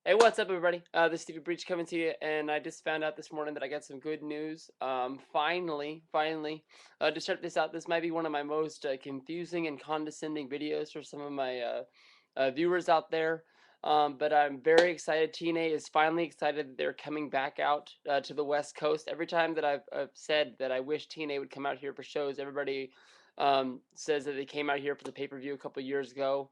Hey, what's up, everybody? This is steviebreech coming to you, and I just found out this morning that I got some good news. Finally, to start this out, this might be one of my most confusing and condescending videos for some of my viewers out there. But I'm very excited. TNA is finally excited that they're coming back out to the West Coast. Every time that I've said that I wish TNA would come out here for shows, everybody says that they came out here for the pay-per-view a couple years ago,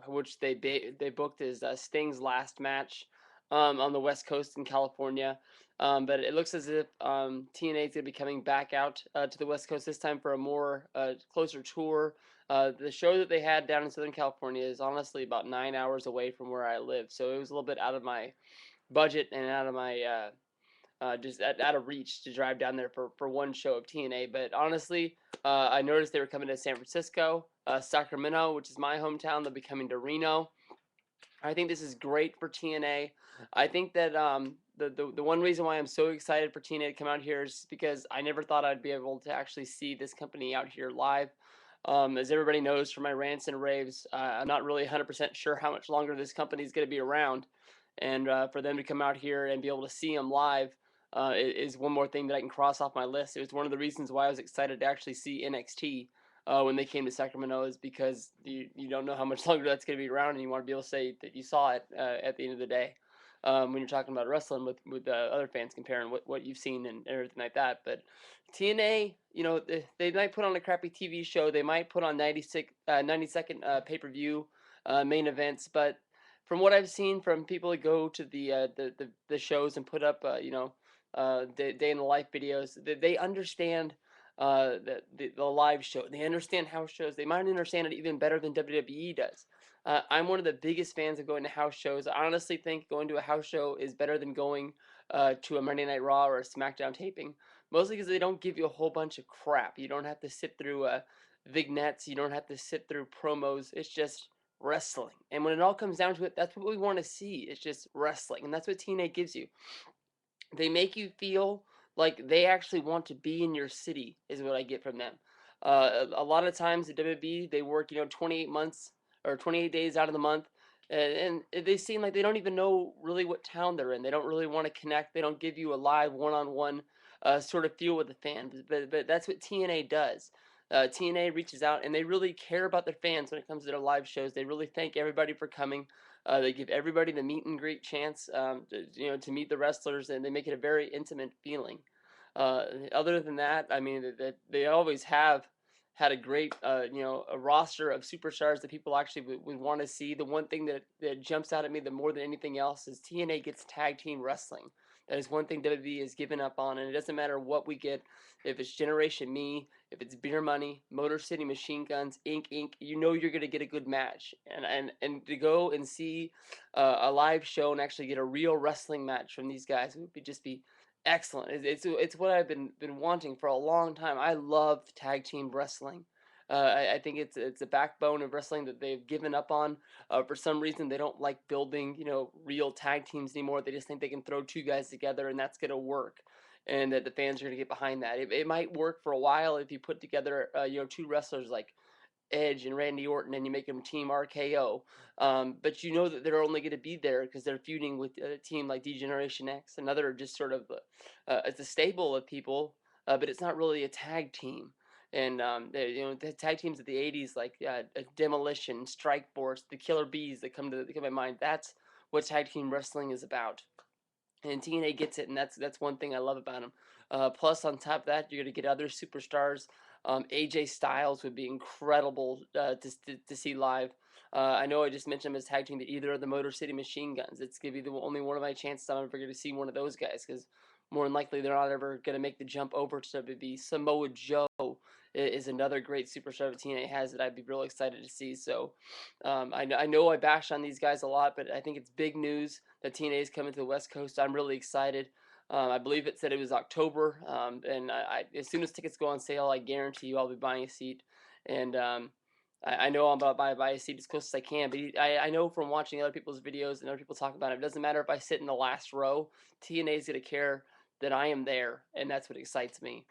which they booked as Sting's last match on the West Coast in California. But it looks as if TNA is going to be coming back out to the West Coast this time for a more closer tour. The show that they had down in Southern California is honestly about 9 hours away from where I live, so it was a little bit out of my budget and out of my just out of reach to drive down there for one show of TNA. But honestly, I noticed they were coming to San Francisco, Sacramento, which is my hometown. They'll be coming to Reno. I think this is great for TNA. I think that the one reason why I'm so excited for TNA to come out here is because I never thought I'd be able to actually see this company out here live. As everybody knows from my rants and raves, I'm not really 100% sure how much longer this company is going to be around. And for them to come out here and be able to see them live is one more thing that I can cross off my list. It was one of the reasons why I was excited to actually see NXT when they came to Sacramento, is because you don't know how much longer that's going to be around, and you want to be able to say that you saw it at the end of the day. When you're talking about wrestling with other fans, comparing what you've seen and everything like that. But TNA, they might put on a crappy TV show, they might put on 90-second pay-per-view main events, but from what I've seen from people that go to the shows and put up day in the life videos, they understand the live show. They understand house shows. They might understand it even better than WWE does. I'm one of the biggest fans of going to house shows. I honestly think going to a house show is better than going to a Monday Night Raw or a SmackDown taping, mostly because they don't give you a whole bunch of crap. You don't have to sit through vignettes. You don't have to sit through promos. It's just wrestling. And when it all comes down to it, that's what we want to see. It's just wrestling. And that's what TNA gives you. They make you feel like they actually want to be in your city, is what I get from them. A lot of times at WWE, they work 28 months or 28 days out of the month, and they seem like they don't even know really what town they're in. They don't really want to connect. They don't give you a live one-on-one sort of feel with the fan. But that's what TNA does. TNA reaches out and they really care about their fans when it comes to their live shows. They really thank everybody for coming. They give everybody the meet and greet chance, to meet the wrestlers, and they make it a very intimate feeling. Other than that, I mean, they always have had a great, a roster of superstars that people actually would want to see. The one thing that jumps out at me the more than anything else is TNA gets tag team wrestling. That is one thing WWE has given up on, and it doesn't matter what we get. If it's Generation Me, if it's Beer Money, Motor City Machine Guns, Inc., you know you're gonna get a good match. And to go and see a live show and actually get a real wrestling match from these guys would just be excellent. It's what I've been wanting for a long time. I love tag team wrestling. I think it's a backbone of wrestling that they've given up on. For some reason, they don't like building real tag teams anymore. They just think they can throw two guys together and that's gonna work, and that the fans are gonna get behind that. It might work for a while if you put together two wrestlers like Edge and Randy Orton, and you make them Team RKO. But you know that they're only going to be there because they're feuding with a team like D-Generation X, another just sort of it's a stable of people, but it's not really a tag team. And the tag teams of the '80s like Demolition, Strike Force, the Killer Bees that come to my mind. That's what tag team wrestling is about. And TNA gets it, and that's one thing I love about them. Plus, on top of that, you're gonna get other superstars. AJ Styles would be incredible to see live. I know I just mentioned him as tag team to either of the Motor City Machine Guns. It's gonna be the only one of my chances I'm ever gonna see one of those guys, because more than likely they're not ever gonna make the jump over to WWE. Samoa Joe is another great superstar that TNA has that I'd be real excited to see. So I know I bash on these guys a lot, but I think it's big news that TNA is coming to the West Coast. I'm really excited. I believe it said it was October, and as soon as tickets go on sale, I guarantee you I'll be buying a seat. And I know I'm about to buy a seat as close as I can, but I know from watching other people's videos and other people talk about it, it doesn't matter if I sit in the last row. TNA is going to care that I am there, and that's what excites me.